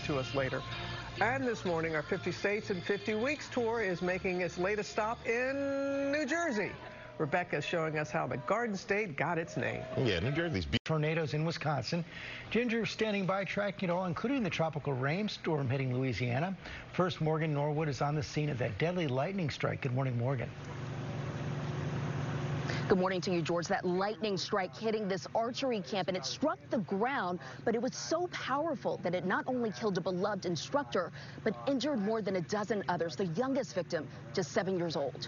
to us later. And this morning, our 50 States in 50 Weeks tour is making its latest stop in New Jersey. Rebecca is showing us how the Garden State got its name. Yeah, New Jersey's tornadoes in Wisconsin. Ginger standing by tracking it all, including the tropical rainstorm hitting Louisiana. First, Morgan Norwood is on the scene of that deadly lightning strike. Good morning, Morgan. Good morning to you, George. That lightning strike hitting this archery camp, and it struck the ground, but it was so powerful that it not only killed a beloved instructor, but injured more than a dozen others. The youngest victim, just 7 years old.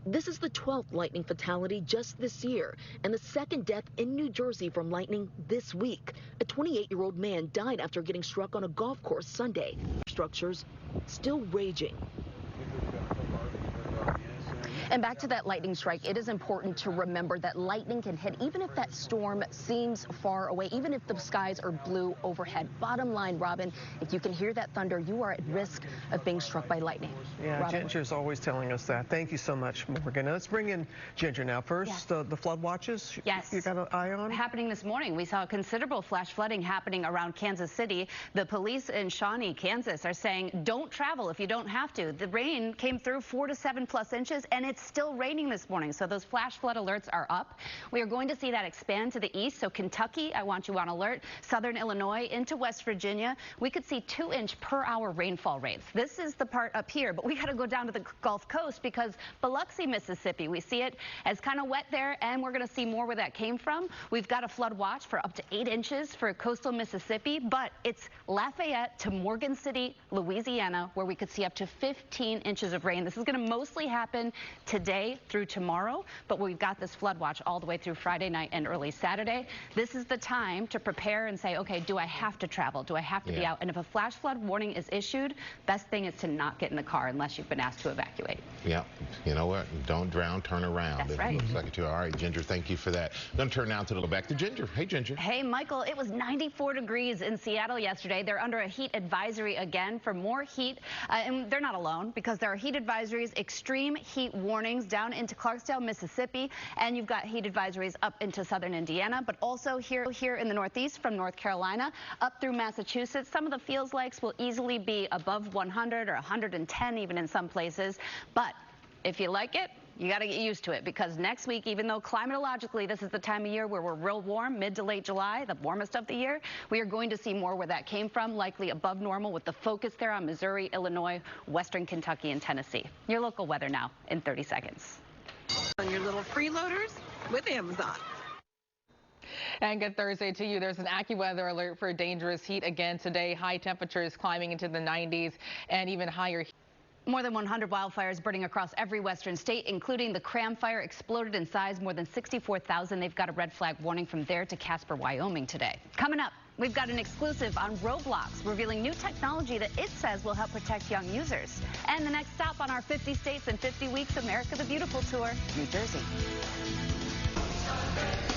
This is the 12th lightning fatality just this year, and the second death in New Jersey from lightning this week. A 28-year-old man died after getting struck on a golf course Sunday. Structures still raging. And back to that lightning strike, it is important to remember that lightning can hit even if that storm seems far away, even if the skies are blue overhead. Bottom line, Robin, if you can hear that thunder, you are at risk of being struck by lightning. Yeah, Robin. Ginger's always telling us that. Thank you so much, Morgan. Now, let's bring in Ginger now. First, yes. The flood watches. Yes. You got an eye on? Happening this morning. We saw considerable flash flooding happening around Kansas City. The police in Shawnee, Kansas, are saying don't travel if you don't have to. The rain came through 4 to 7+ inches, and it's still raining this morning, so those flash flood alerts are up. We are going to see that expand to the east, so Kentucky, I want you on alert. Southern Illinois into West Virginia, we could see 2-inch per hour rainfall rates. This is the part up here, but we got to go down to the Gulf Coast because Biloxi, Mississippi, we see it as kind of wet there, and we're going to see more where that came from. We've got a flood watch for up to 8 inches for coastal Mississippi, but it's Lafayette to Morgan City, Louisiana, where we could see up to 15 inches of rain. This is going to mostly happen today through tomorrow, but we've got this flood watch all the way through Friday night and early Saturday. This is the time to prepare and say, okay, do I have to travel? Do I have to be out? And if a flash flood warning is issued, best thing is to not get in the car unless you've been asked to evacuate. Yeah, you know what? Don't drown, turn around. That's right. Looks like it too. All right, Ginger, thank you for that. I'm going to turn now to back to Ginger. Hey, Ginger. Hey, Michael, it was 94 degrees in Seattle yesterday. They're under a heat advisory again for more heat, and they're not alone because there are heat advisories, extreme heat warnings down into Clarksdale, Mississippi, and you've got heat advisories up into southern Indiana, but also here in the Northeast from North Carolina up through Massachusetts. Some of the feels likes will easily be above 100 or 110 even in some places, but if you like it, you got to get used to it because next week, even though climatologically this is the time of year where we're real warm, mid to late July, the warmest of the year, we are going to see more where that came from, likely above normal with the focus there on Missouri, Illinois, western Kentucky, and Tennessee. Your local weather now in 30 seconds. On your little freeloaders with Amazon. And good Thursday to you. There's an AccuWeather alert for dangerous heat again today. High temperatures climbing into the 90s and even higher. More than 100 wildfires burning across every western state, including the Cram Fire, exploded in size more than 64,000. They've got a red flag warning from there to Casper, Wyoming today. Coming up, we've got an exclusive on Roblox, revealing new technology that it says will help protect young users. And the next stop on our 50 States in 50 Weeks America the Beautiful tour, New Jersey.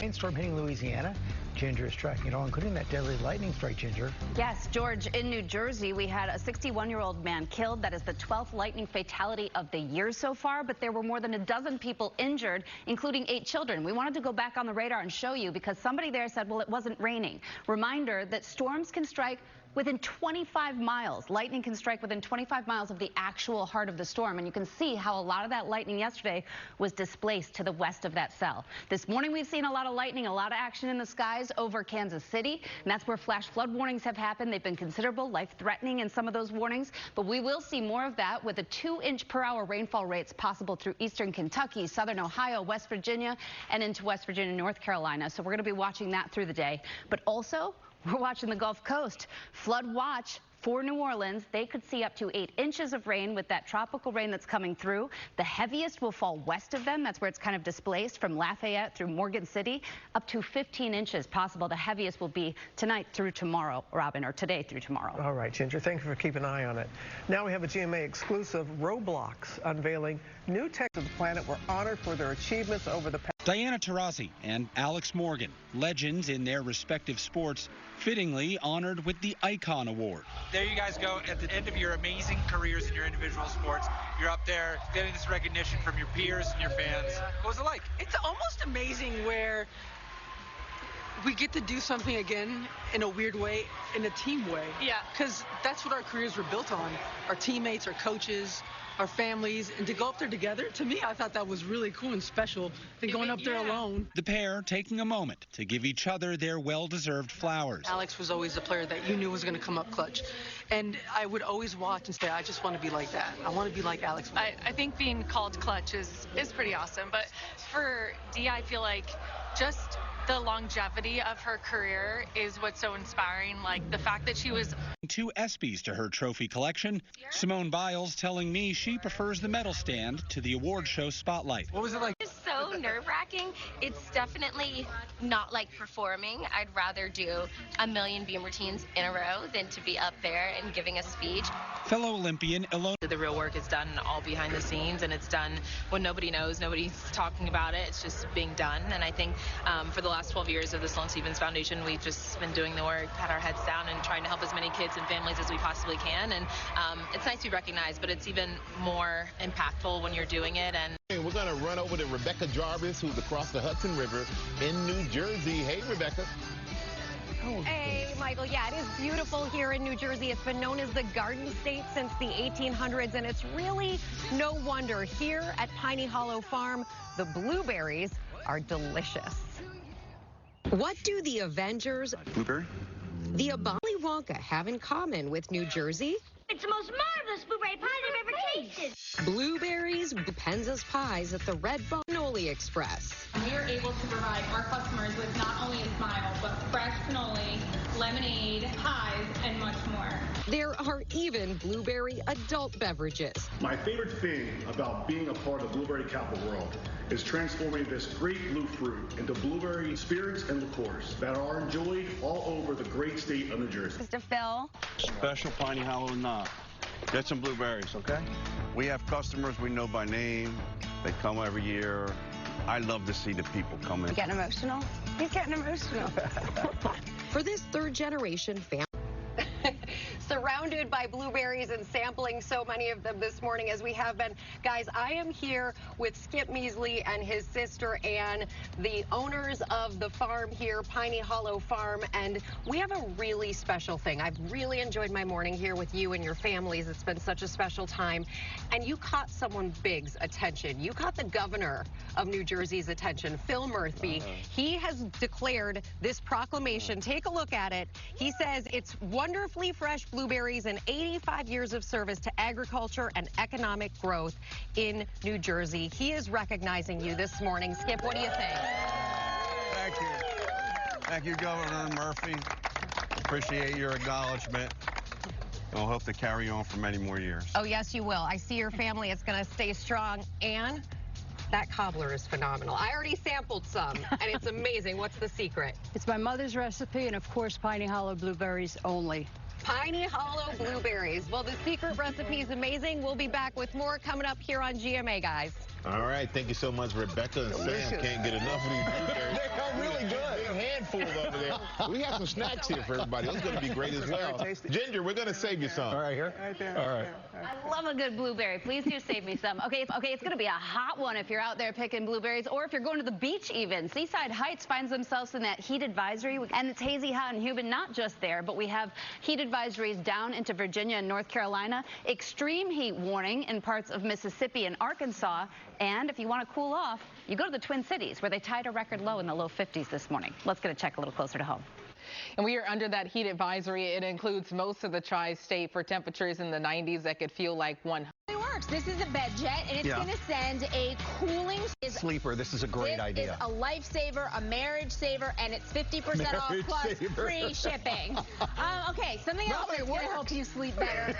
Rainstorm hitting Louisiana. Ginger is tracking it all, including that deadly lightning strike, Ginger. Yes, George, in New Jersey, we had a 61-year-old man killed. That is the 12th lightning fatality of the year so far, but there were more than a dozen people injured, including 8 children. We wanted to go back on the radar and show you because somebody there said, well, it wasn't raining. Reminder that storms can strike within 25 miles. Lightning can strike within 25 miles of the actual heart of the storm. And you can see how a lot of that lightning yesterday was displaced to the west of that cell. This morning, we've seen a lot of lightning, a lot of action in the skies over Kansas City. And that's where flash flood warnings have happened. They've been considerable, life-threatening in some of those warnings. But we will see more of that with the 2-inch per hour rainfall rates possible through eastern Kentucky, southern Ohio, West Virginia, and into West Virginia, North Carolina. So we're going to be watching that through the day. But also, we're watching the Gulf Coast. Flood watch for New Orleans. They could see up to 8 inches of rain with that tropical rain that's coming through. The heaviest will fall west of them. That's where it's kind of displaced from Lafayette through Morgan City. Up to 15 inches possible. The heaviest will be tonight through tomorrow, Robin, or today through tomorrow. All right, Ginger, thank you for keeping an eye on it. Now we have a GMA exclusive. Roblox unveiling new tech of the planet were honored for their achievements over the past. Diana Taurasi and Alex Morgan, legends in their respective sports, fittingly honored with the Icon Award. There you guys go at the end of your amazing careers in your individual sports. You're up there getting this recognition from your peers and your fans. What was it like? It's almost amazing where we get to do something again in a weird way, in a team way. Yeah. Because that's what our careers were built on. Our teammates, our coaches, our families, and to go up there together, to me, I thought that was really cool and special than going up there alone. The pair taking a moment to give each other their well-deserved flowers. Alex was always the player that you knew was going to come up clutch. And I would always watch and say, I just want to be like that. I want to be like Alex. I think being called clutch is pretty awesome. But for Dee, I feel like just the longevity of her career is what's so inspiring. Like the fact that she was 2 ESPYs to her trophy collection. Simone Biles telling me she prefers the medal stand to the award show spotlight. What was it like? It's so nerve-wracking. It's definitely not like performing. I'd rather do a million beam routines in a row than to be up there and giving a speech. Fellow Olympian Ilona. The real work is done all behind the scenes, and it's done when nobody knows, nobody's talking about it. It's just being done. And I think for the last 12 years of the Sloan Stephens Foundation, we've just been doing the work, had our heads down, and trying to help as many kids and families as we possibly can. And it's nice to be recognized, but it's even more impactful when you're doing it. And we're going to run over to Rebecca Jarvis, who's across the Hudson River in New Jersey. Hey, Rebecca. Hey, Michael. Yeah, it is beautiful here in New Jersey. It's been known as the Garden State since the 1800s, and it's really no wonder. Here at Piney Hollow Farm, the blueberries are delicious. What do the Avengers, Blueberry, the Abali Wonka have in common with New Jersey? It's the most marvelous blueberry pie I've ever tasted. Blueberries, Penza's pies at the Red Cannoli Express. We are able to provide our customers with not only a smile, but fresh cannoli, lemonade, pies, and much more. There are even blueberry adult beverages. My favorite thing about being a part of the blueberry capital world is transforming this great blue fruit into blueberry spirits and liqueurs that are enjoyed all over the great state of New Jersey. Mr. Phil. Special Piney Hollow knot. Get some blueberries, okay? We have customers we know by name. They come every year. I love to see the people come in. You getting emotional? He's getting emotional. For this third-generation family. Surrounded by blueberries and sampling so many of them this morning as we have been. Guys, I am here with Skip Measley and his sister Ann, the owners of the farm here, Piney Hollow Farm, and we have a really special thing. I've really enjoyed my morning here with you and your families. It's been such a special time, and you caught someone big's attention. You caught the governor of New Jersey's attention, Phil Murphy. He has declared this proclamation. Take a look at it. He says it's wonderfully fresh blueberries and 85 years of service to agriculture and economic growth in New Jersey. He is recognizing you this morning. Skip, what do you think? Thank you. Thank you, Governor Murphy. Appreciate your acknowledgement. We'll hope to carry on for many more years. Oh, yes, you will. I see your family. It's going to stay strong. Ann, that cobbler is phenomenal. I already sampled some, and it's amazing. What's the secret? It's my mother's recipe, and of course, Piney Hollow blueberries only. Piney Hollow blueberries. Well, the secret recipe is amazing. We'll be back with more coming up here on GMA, guys. All right, thank you so much, Rebecca. And Sam can't get enough of these blueberries. They're really good. They're a handful over there. We have some snacks here for everybody. That's going to be great as well. Ginger, we're going to save you some. All right, here. Right there. All right. I love a good blueberry. Please do save me some. Okay, it's going to be a hot one if you're out there picking blueberries, or if you're going to the beach even. Seaside Heights finds themselves in that heat advisory, and it's hazy, hot, and humid, not just there, but we have heat advisories down into Virginia and North Carolina, extreme heat warning in parts of Mississippi and Arkansas, and if you want to cool off, you go to the Twin Cities, where they tied a record low in the low 50s this morning. Let's get a check a little closer to home. And we are under that heat advisory. It includes most of the tri-state for temperatures in the 90s that could feel like 100. It works. This is a bed jet, and it's going to send a cooling sleeper. This is a great idea. This is a lifesaver, a marriage saver, and it's 50% off plus free shipping. Okay, something else that's going to help you sleep better.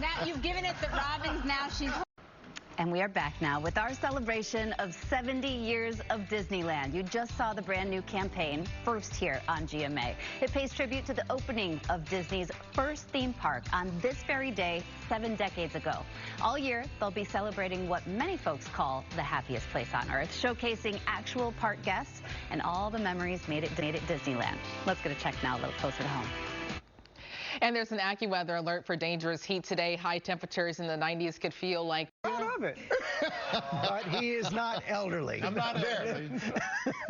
Now you've given it to Robbins. Now she's. And we are back now with our celebration of 70 years of Disneyland. You just saw the brand new campaign, first here on GMA. It pays tribute to the opening of Disney's first theme park on this very day 7 decades ago. All year, they'll be celebrating what many folks call the happiest place on Earth, showcasing actual park guests and all the memories made at Disneyland. Let's get a check now a little closer to home. And there's an AccuWeather alert for dangerous heat today. High temperatures in the 90s could feel like... I love it. But he is not elderly. I'm not elderly.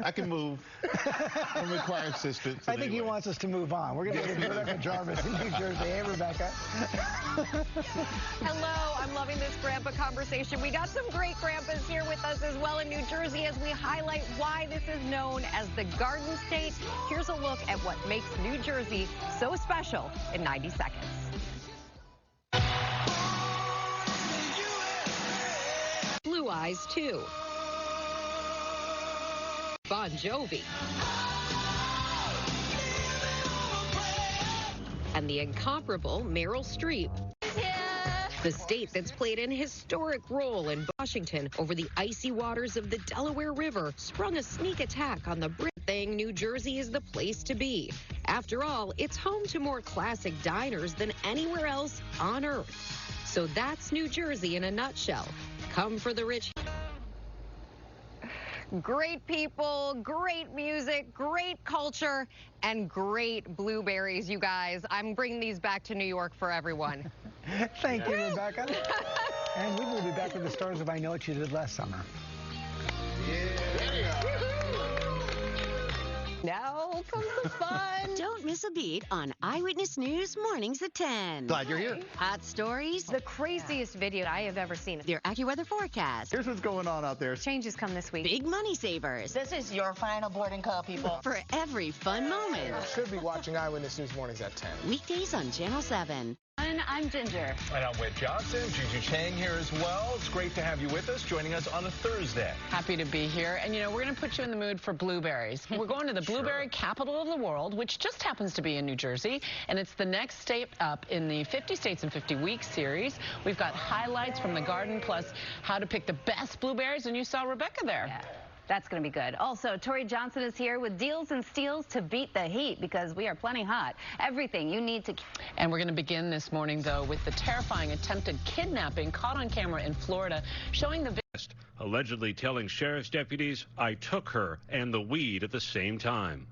I can move. I don't require assistance. I think he wants us to move on. We're going to go to Rebecca Jarvis in New Jersey. Hey, Rebecca. Hello. I'm loving this grandpa conversation. We got some great grandpas here with us as well in New Jersey as we highlight why this is known as the Garden State. Here's a look at what makes New Jersey so special in 90 seconds. Blue Eyes 2. Bon Jovi. And the incomparable Meryl Streep. The state that's played an historic role in Washington over the icy waters of the Delaware River sprung a sneak attack on the Brit thing. New Jersey is the place to be. After all, it's home to more classic diners than anywhere else on Earth. So that's New Jersey in a nutshell. Come for the rich. Great people, great music, great culture, and great blueberries, you guys. I'm bringing these back to New York for everyone. Thank you, Rebecca. And we will be back with the stars of I Know What You Did Last Summer. Now comes the fun. Don't miss a beat on Eyewitness News mornings at 10. Glad you're here. Hot stories. The craziest video I have ever seen. Their AccuWeather forecast. Here's what's going on out there. Changes come this week. Big money savers. This is your final boarding call, people. For every fun moment. You should be watching Eyewitness News mornings at 10. Weekdays on Channel 7. I'm Ginger. And I'm Whit Johnson. Juju Chang here as well. It's great to have you with us, joining us on a Thursday. Happy to be here. And, you know, we're going to put you in the mood for blueberries. We're going to the blueberry capital of the world, which just happens to be in New Jersey. And it's the next state up in the 50 States in 50 Weeks series. We've got highlights from the garden, plus how to pick the best blueberries. And you saw Rebecca there. Yeah. That's going to be good. Also, Tori Johnson is here with deals and steals to beat the heat because we are plenty hot. Everything you need to... And we're going to begin this morning, though, with the terrifying attempted kidnapping caught on camera in Florida, showing the... Allegedly telling sheriff's deputies, "I took her and the weed at the same time."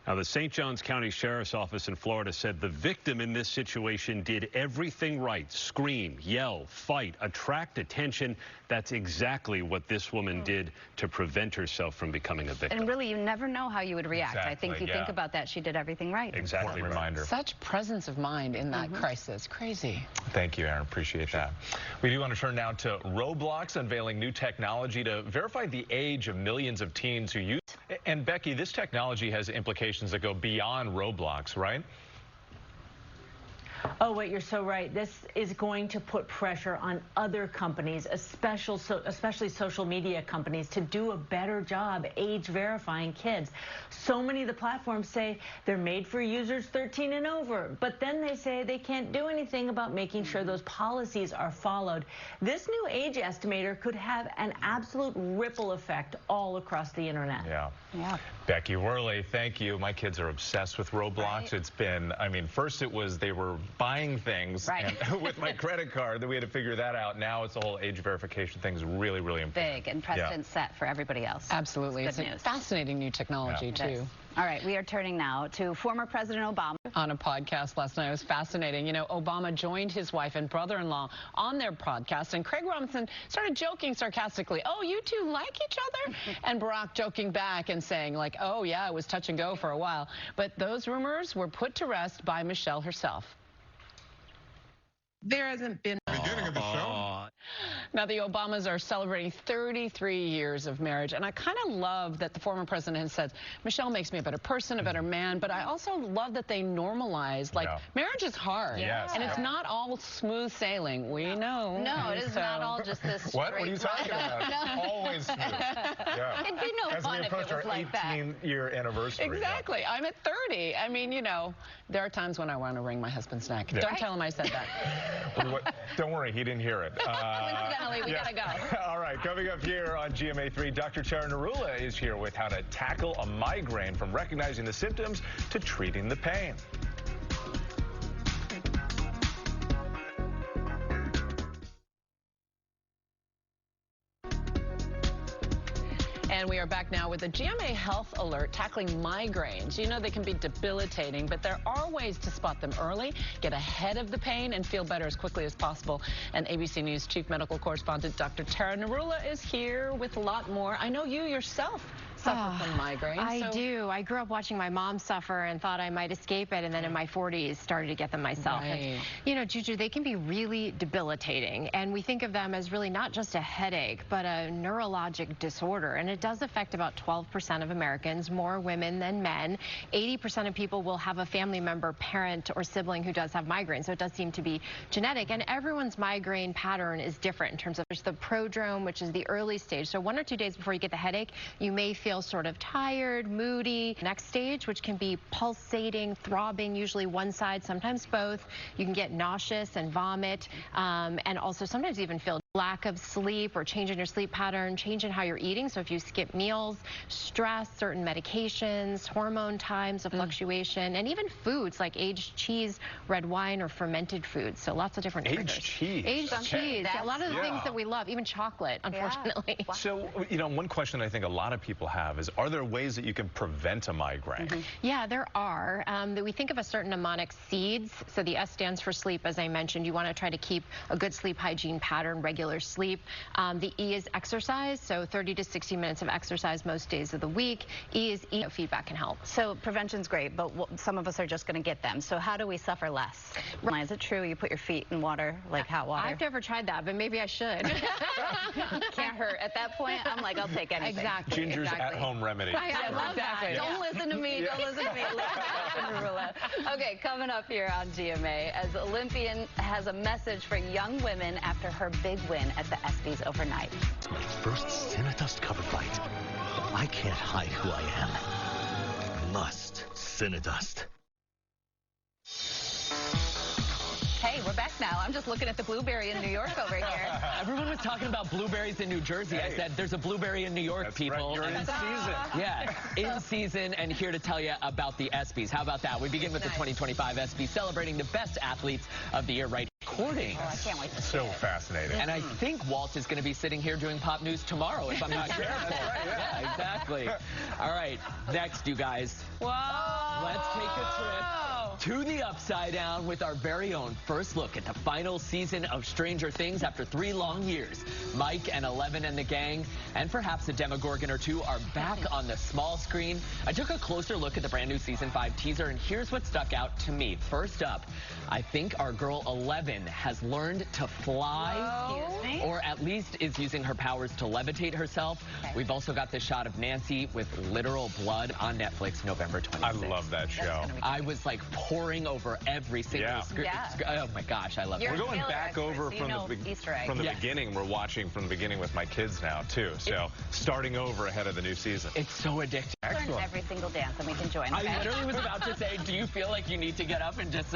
Now, the St. Johns County Sheriff's Office in Florida said the victim in this situation did everything right. Scream, yell, fight, attract attention. That's exactly what this woman did to prevent herself from becoming a victim. And really, you never know how you would react. Exactly, I think you think about that. She did everything right. Exactly. Reminder. Such presence of mind in that crisis. Crazy. Thank you, Aaron. Appreciate that. We do want to turn now to Roblox, unveiling new technology to verify the age of millions of teens who use it. And Becky, this technology has implications that go beyond Roblox, right? Oh, wait, you're so right. This is going to put pressure on other companies, especially social media companies, to do a better job age verifying kids. So many of the platforms say they're made for users 13 and over, but then they say they can't do anything about making sure those policies are followed. This new age estimator could have an absolute ripple effect all across the internet. Yeah. Becky Worley, thank you. My kids are obsessed with Roblox. Right. It's been, I mean, first it was they were buying things and with my credit card, that we had to figure that out. Now it's the whole age verification thing is really, really important. Big and precedent set for everybody else. Absolutely. It's a fascinating new technology, too. All right, we are turning now to former President Obama. On a podcast last night, it was fascinating. You know, Obama joined his wife and brother-in-law on their podcast, and Craig Robinson started joking sarcastically, "Oh, you two like each other?" And Barack joking back and saying, like, "Oh, yeah, it was touch and go for a while." But those rumors were put to rest by Michelle herself. There hasn't been... Beginning of the show. Now, the Obamas are celebrating 33 years of marriage, and I kind of love that the former president has said, Michelle makes me a better person, a better man, but I also love that they normalize, like, marriage is hard, and it's not all smooth sailing. We know. No, it is not all just this straight. What are you talking about? Always smooth. It'd be no fun if it was like that. As we approach our 18-year anniversary. Exactly. I'm at 30. I mean, you know, there are times when I want to wring my husband's neck. Don't tell him I said that. Don't worry, he didn't hear it. Coincidentally, we gotta go. All right, coming up here on GMA3, Dr. Tara Narula is here with how to tackle a migraine, from recognizing the symptoms to treating the pain. And we are back now with a GMA health alert tackling migraines. You know they can be debilitating, but there are ways to spot them early, get ahead of the pain, and feel better as quickly as possible. And ABC News chief medical correspondent Dr. Tara Narula is here with a lot more. I know you yourself suffer from migraines. I do. I grew up watching my mom suffer and thought I might escape it, and then in my 40s started to get them myself. Right. And, you know, Juju, they can be really debilitating, and we think of them as really not just a headache, but a neurologic disorder, and it does affect about 12% of Americans, more women than men. 80% of people will have a family member, parent, or sibling who does have migraine, so it does seem to be genetic, and everyone's migraine pattern is different in terms of there's the prodrome, which is the early stage. So 1 or 2 days before you get the headache, you may feel sort of tired, moody. Next stage, which can be pulsating, throbbing, usually one side, sometimes both. You can get nauseous and vomit, and also sometimes even feel lack of sleep or change in your sleep pattern, change in how you're eating. So if you skip meals, stress, certain medications, hormone times of fluctuation, and even foods like aged cheese, red wine, or fermented foods. So lots of different triggers. Aged cheese. Aged cheese. A lot of the things that we love, even chocolate, unfortunately. Yeah. So, you know, one question I think a lot of people have is, are there ways that you can prevent a migraine? Yeah, there are. We think of a certain mnemonic, SEEDS. So the S stands for sleep, as I mentioned. You want to try to keep a good sleep hygiene pattern, regular sleep. The E is exercise, so 30 to 60 minutes of exercise most days of the week. E is eat. Feedback can help. So prevention's great, but some of us are just going to get them. So how do we suffer less? Is it true you put your feet in water, like hot water? I've never tried that, but maybe I should. Can't hurt. At that point, I'm like, I'll take anything. Exactly. Ginger's at-home remedy. I love that. Don't listen to me. Don't listen to me. Okay, coming up here on GMA, as Olympian has a message for young women after her big win at the ESPYs overnight. My first Cinedust covered light. I can't hide who I am. Must Cinedust. Hey, we're back now. I'm just looking at the blueberry in New York over here. Everyone was talking about blueberries in New Jersey. Hey. I said, there's a blueberry in New York, That's people. Right. You're in season. Yeah, in season, and here to tell you about the ESPYs. How about that? We begin with the 2025 ESPYs, celebrating the best athletes of the year right recording. Oh, I can't wait to see So it. fascinating. And I think Walt is going to be sitting here doing pop news tomorrow, if I'm not careful. Right, yeah, exactly. All right, next, you guys. Whoa! Let's take a trip to the Upside Down with our very own first look at the final season of Stranger Things after 3 long years. Mike and Eleven and the gang, and perhaps a Demogorgon or two, are back on the small screen. I took a closer look at the brand new Season 5 teaser, and here's what stuck out to me. First up, I think our girl Eleven has learned to fly, or at least is using her powers to levitate herself. Okay. We've also got this shot of Nancy with literal blood on Netflix November 26th. I love that show. I was like poring over every single script. Oh my gosh, I love it. We're going back over from the beginning. We're watching from the beginning with my kids now too. So starting over ahead of the new season. It's so addictive. Learn every single dance, and we can join. I literally was about to say, do you feel like you need to get up and just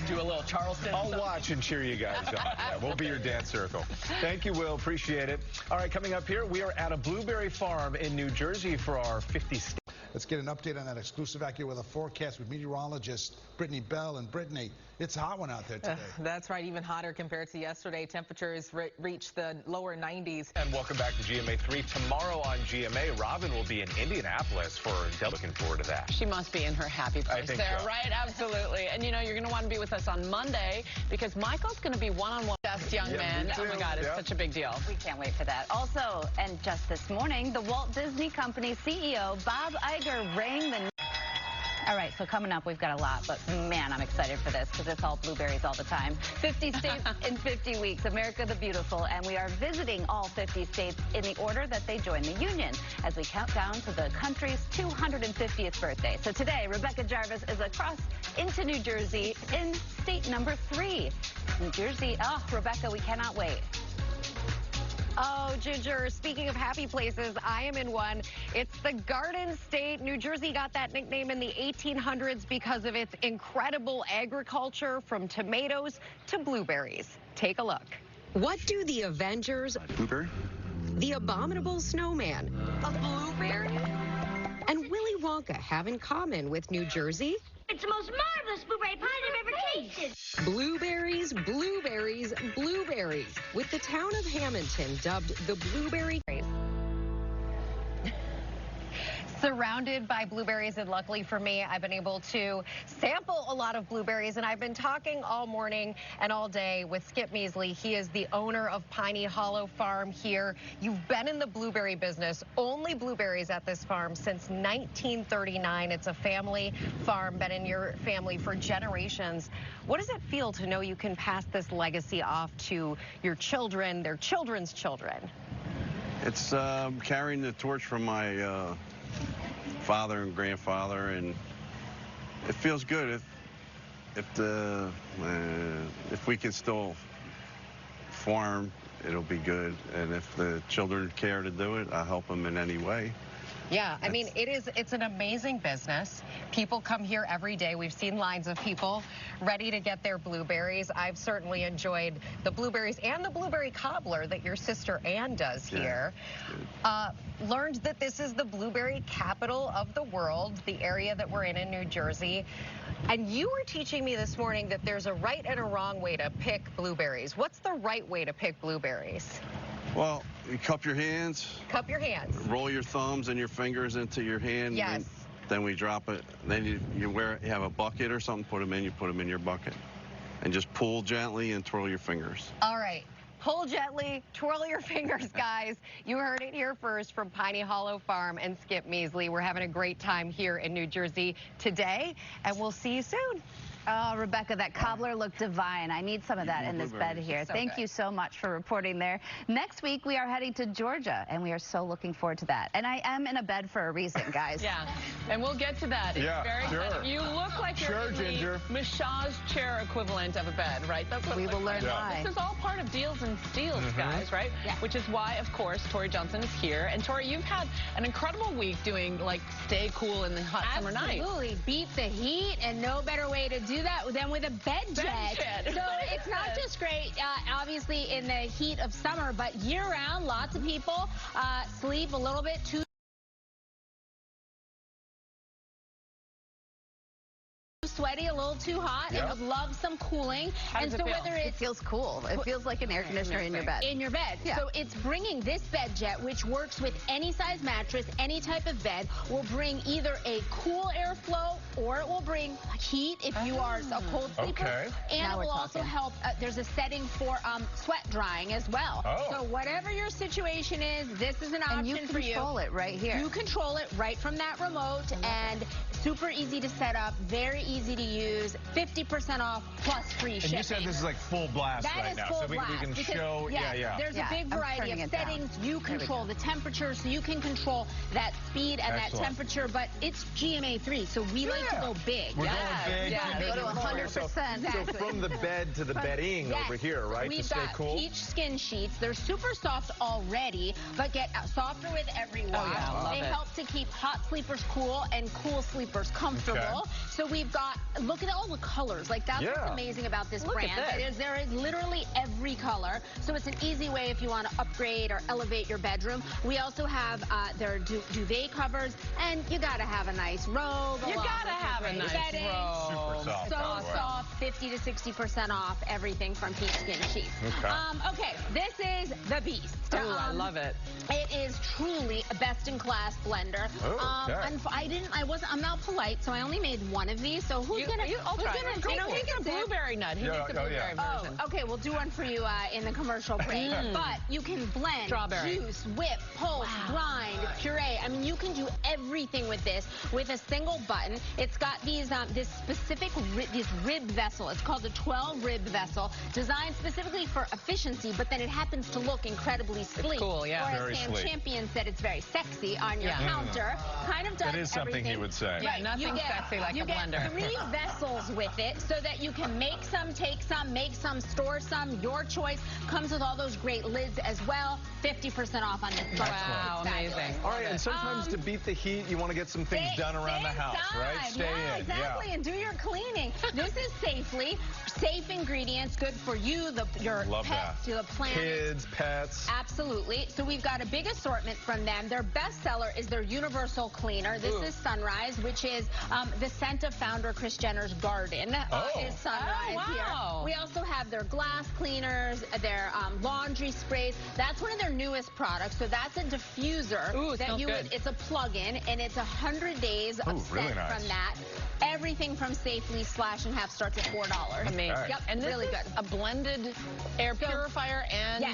do a little Charleston? I'll watch and cheer you guys on. Yeah, we'll be your dance circle. Thank you, Will. Appreciate it. All right, coming up here, we are at a blueberry farm in New Jersey for our 50th. Let's get an update on that exclusive out here with a forecast with meteorologist Brittany Bell. And Brittany, it's a hot one out there today. That's right, even hotter compared to yesterday. Temperatures reached the lower 90s. And welcome back to GMA 3. Tomorrow on GMA, Robin will be in Indianapolis for Del. Looking forward to that. She must be in her happy place there, so. Right? Absolutely. And you know, you're going to want to be with us on Monday because Michael's going to be one-on-one with best young man. Oh my God, it's such a big deal. We can't wait for that. Also, and just this morning, the Walt Disney Company CEO, Bob Iger, rang the... All right, so coming up, we've got a lot, but man, I'm excited for this because it's all blueberries all the time. 50 states in 50 weeks, America the Beautiful, and we are visiting all 50 states in the order that they join the Union as we count down to the country's 250th birthday. So today, Rebecca Jarvis is across into New Jersey in state number 3. New Jersey, oh, Rebecca, we cannot wait. Oh, Ginger, speaking of happy places, I am in one. It's the Garden State. New Jersey got that nickname in the 1800s because of its incredible agriculture, from tomatoes to blueberries. Take a look. What do the Avengers, Blueberry, the Abominable Snowman, a blueberry, and Willy Wonka have in common with New Jersey? It's the most marvelous blueberry pie I've ever tasted. Blueberries, blueberries, blueberries. With the town of Hamilton dubbed the Blueberry. surrounded by blueberries, and luckily for me, I've been able to sample a lot of blueberries, and I've been talking all morning and all day with Skip Measley. He is the owner of Piney Hollow Farm here. You've been in the blueberry business, only blueberries at this farm since 1939. It's a family farm, been in your family for generations. What does it feel to know you can pass this legacy off to your children, their children's children? It's carrying the torch from my father and grandfather, and it feels good if we can still farm, it'll be good, and if the children care to do it, I'll help them in any way. Yeah, I mean, it's an amazing business. People come here every day. We've seen lines of people ready to get their blueberries. I've certainly enjoyed the blueberries and the blueberry cobbler that your sister Ann does here. Learned that this is the blueberry capital of the world, the area that we're in New Jersey. And you were teaching me this morning that there's a right and a wrong way to pick blueberries. What's the right way to pick blueberries? Well, you cup your hands. Cup your hands. Roll your thumbs and your fingers into your hand. Yes. And then we drop it. Then you have a bucket or something, you put them in your bucket. And just pull gently and twirl your fingers. All right. Pull gently, twirl your fingers, guys. You heard it here first from Piney Hollow Farm and Skip Measley. We're having a great time here in New Jersey today, and we'll see you soon. Oh, Rebecca, that cobbler looked divine. I need some of that in this bed here. Thank you so much for reporting there. Next week, we are heading to Georgia, and we are so looking forward to that. And I am in a bed for a reason, guys. Yeah, and we'll get to that. It's very exciting. You look like you're in the massage chair equivalent of a bed, right? That's what we will learn why. This is all part of Deals and Steals, guys, right? Yeah. Which is why, of course, Tori Johnson is here. And Tori, you've had an incredible week doing, like, stay cool in the hot summer night. Absolutely. Beat the heat, and no better way to do that than with a bed jet. So it's not just great, obviously, in the heat of summer, but year-round, lots of people sleep a little bit too sweaty, a little too hot, and would love some cooling. And so whether it feels cool, it feels like an air conditioner in your bed. In your bed. Yeah. So it's bringing this bed jet, which works with any size mattress, any type of bed, will bring either a cool airflow or it will bring heat if you are a cold sleeper. Okay. And now it will also help. There's a setting for sweat drying as well. Oh. So whatever your situation is, this is an option for you. You control it right here. You control it right from that remote, and super easy to set up, very easy to use, 50% off plus free shipping. And you said this is like full blast right now, so we can show, There's a big variety of settings. You control the temperature, so you can control that speed and that temperature, but it's GMA3, so we like to go big. We're going big. Go to 100%. So from the bed to the bedding over here, right, to stay cool? We've got peach skin sheets. They're super soft already, but get softer with every wash. They help to keep hot sleepers cool and cool sleepers comfortable. So we've got, look at all the colors. Like, that's what's amazing about this brand. There is literally every color. So it's an easy way if you want to upgrade or elevate your bedroom. We also have their duvet covers, and you got to have a nice robe. You got to have a nice robe. Super soft. So soft, 50 to 60% off everything from Peach Skin Sheets. Okay, this is the beast. Oh, I love it. It is truly a best-in-class blender. I'm not polite, so I only made one of these. So who's gonna? I'll try it. You know, he gets a blueberry nut. He makes a blueberry version. Oh, okay. We'll do one for you in the commercial break. But you can blend, juice, whip, pulse, grind, puree. I mean, you can do everything with this with a single button. It's got these this specific rib vessel. It's called the 12 rib vessel, designed specifically for efficiency, but then it happens to look incredibly sleek. It's cool, yeah. Or as Sam Champion said, it's very sexy on your counter. Kind of does everything. That is something he would say. Yeah, nothing sexy like a blender. You get 3 vessels with it so that you can make some, take some, make some, store some. Your choice. Comes with all those great lids as well. 50% off on this. Wow, amazing. All right, and sometimes to beat the heat, you want to get some things done around the house, right? Stay in. Exactly, and do your cleaning. This is safely. Safe ingredients, good for you, your pets, the planet. Kids, pets. Absolutely. So we've got a big assortment from them. Their best seller is their universal cleaner. This is Sunrise, which which is the scent of founder Kris Jenner's garden is Sunrise here. We also have their glass cleaners, their laundry sprays. That's one of their newest products. So that's a diffuser. Ooh, that you would, it's a plug-in, and it's 100 days of scent really nice. from that. Everything from Safely Slash and Half starts at $4. Amazing. Yep, and this really is good. a blended air purifier and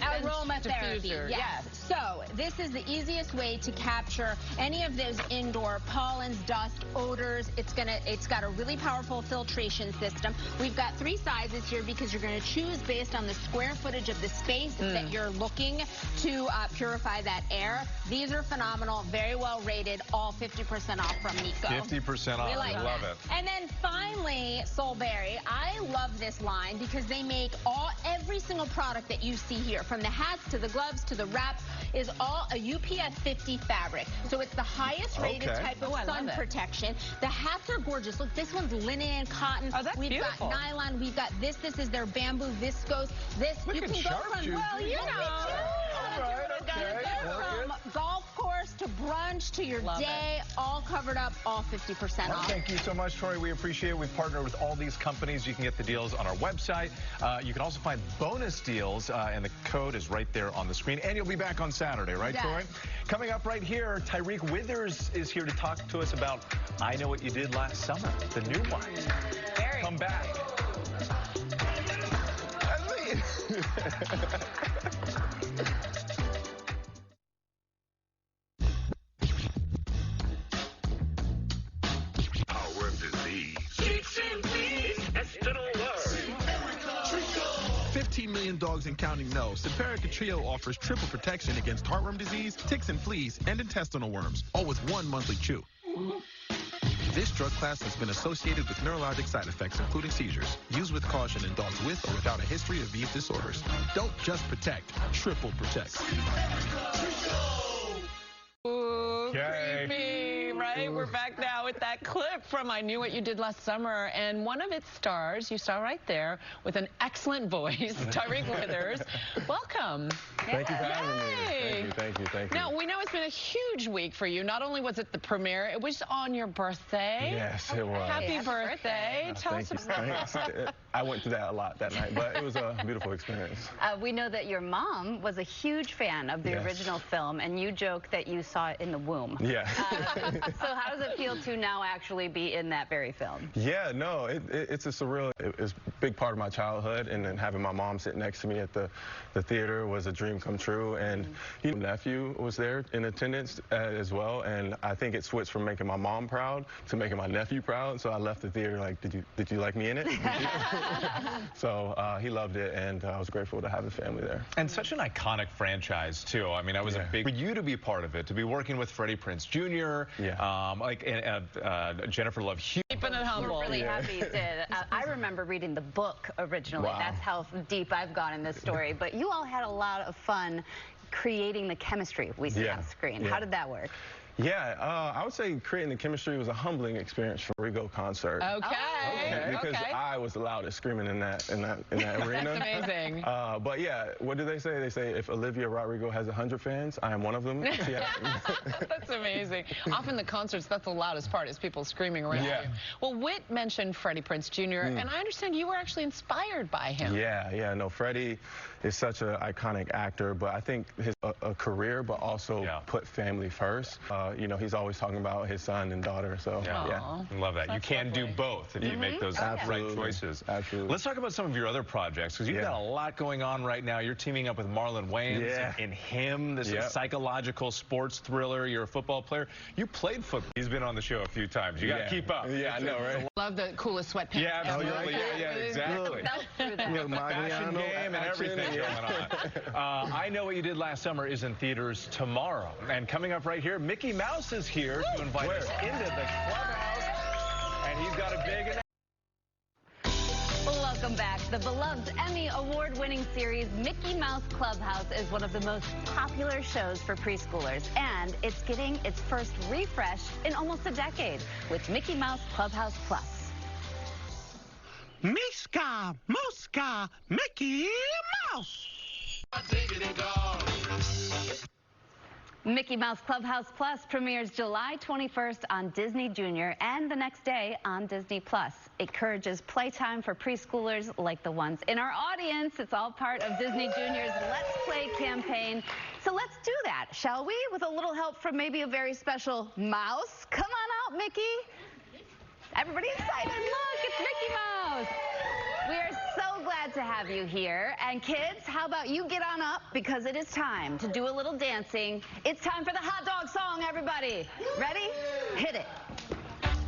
aromatherapy. Yes. So this is the easiest way to capture any of those indoor pollens, dust, odors. It's got a really powerful filtration system. We've got 3 sizes here because you're going to choose based on the square footage of the space that you're looking to purify that air. These are phenomenal, very well rated, all 50% off from Nico. 50% off. We like I love it. And then finally, Soulberry. I love this line because they make every single product that you see here, from the hats to the gloves to the wrap, is all a UPF 50 fabric. So it's the highest rated type of sun protection. The hats are gorgeous. Look, this one's linen, cotton. Oh, that's beautiful. Got nylon. We've got this. This is their bamboo viscose. This you can go from from golf course to brunch to your day, all covered up, all 50% off. Thank you so much, Tori. We appreciate it. We've partnered with all these companies. You can get the deals on our website. You can also find bonus deals, and the code is right there on the screen. And you'll be back on Saturday, right, Tori? Coming up right here, Tyreek Withers is here to talk to us about I Know What You Did Last Summer, the new one. Come back. Power of disease. 15 million dogs and counting know. Simparica Trio offers triple protection against heartworm disease, ticks and fleas, and intestinal worms, all with 1 monthly chew. This drug class has been associated with neurologic side effects, including seizures. Use with caution in dogs with or without a history of these disorders. Don't just protect, triple protect. Creepy, right? We're back now with that clip from I Knew What You Did Last Summer, and one of its stars, you saw right there, with an excellent voice, Tyreek Withers. Welcome. Thank you for having me. Thank you. Now, we know it's been a huge week for you. Not only was it the premiere, it was on your birthday. Yes, it was. Happy birthday. Tell us about it. I went through that a lot that night, but it was a beautiful experience. We know that your mom was a huge fan of the original film, and you joke that you saw it in the womb. Yeah. So how does it feel to now actually be in that very film? Yeah, no, it's a surreal, it's a big part of my childhood, and then having my mom sit next to me at the theater was a dream come true, and my nephew was there in attendance as well, and I think it switched from making my mom proud to making my nephew proud, so I left the theater like, did you like me in it? So he loved it, and I was grateful to have the family there. And such an iconic franchise, too. I mean, I was for you to be part of it, to be working with Freddie Prinze Jr., Jennifer Love Hewitt. Keeping it humble. We're really happy you did. I remember reading the book originally. Wow. That's how deep I've gone in this story. But you all had a lot of fun creating the chemistry we see on screen. How did that work? Yeah, I would say creating the chemistry was a humbling experience for Rigo concert. Because I was the loudest screaming in that arena. That's amazing. But yeah, what do they say? They say if Olivia Rodrigo has 100 fans, I am one of them. That's amazing. Often the concerts, that's the loudest part, is people screaming around you. Well, Whit mentioned Freddie Prinze Jr., and I understand you were actually inspired by him. Yeah, no, Freddie is such an iconic actor, but I think his career, but also put family first. You know, he's always talking about his son and daughter, so I love that. You can do both if you make those right choices. Absolutely. Let's talk about some of your other projects, because you've got a lot going on right now. You're teaming up with Marlon Wayans in Him, this psychological sports thriller. You're a football player. You played football. He's been on the show a few times. You got to keep up. Yeah, I know, right? Love the coolest sweatpants. Yeah, absolutely. Yeah, exactly. Fashion game and everything going on. I Know What You Did Last Summer is in theaters tomorrow. And coming up right here, Mickey Mouse is here to invite us into the clubhouse. And he's got a big announcement. Welcome back. The beloved Emmy Award-winning series Mickey Mouse Clubhouse is one of the most popular shows for preschoolers, and it's getting its first refresh in almost a decade with Mickey Mouse Clubhouse Plus. Miska, Muska, Mickey Mouse. Mickey Mouse Clubhouse Plus premieres July 21st on Disney Junior and the next day on Disney Plus. It encourages playtime for preschoolers like the ones in our audience. It's all part of Disney Junior's Let's Play campaign. So let's do that, shall we? With a little help from maybe a very special mouse. Come on out, Mickey. Everybody excited. Look, it's Mickey Mouse. We are so glad to have you here. And kids, how about you get on up because it is time to do a little dancing. It's time for the hot dog song, everybody. Ready? Hit it.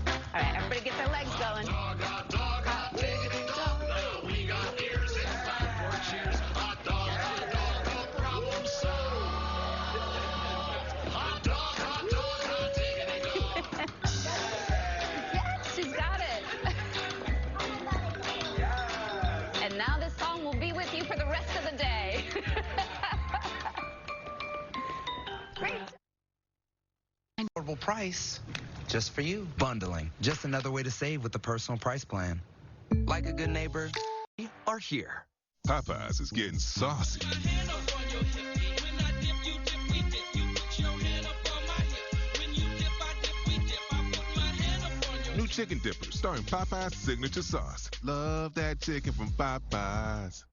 All right, everybody get their legs going. Hot dog, hot diggity dog. We got ears inside for cheers. Hot dog, no problem solved. Hot dog, diggity dog. Yes, she's got it. And now this song will be with you for the rest of the day. Great. Affordable price, just for you. Bundling, just another way to save with the personal price plan. Like a good neighbor, are here. Popeyes is getting saucy. New chicken dippers starring Popeyes signature sauce. Love that chicken from Popeyes.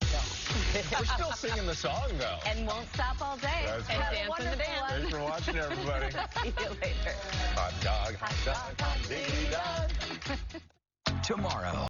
We're still singing the song, though. And won't stop all day. That's and right. dancing the dance. Thanks for watching, everybody. See you later. Hot dog, hot dog, hot diggity dog. Tomorrow.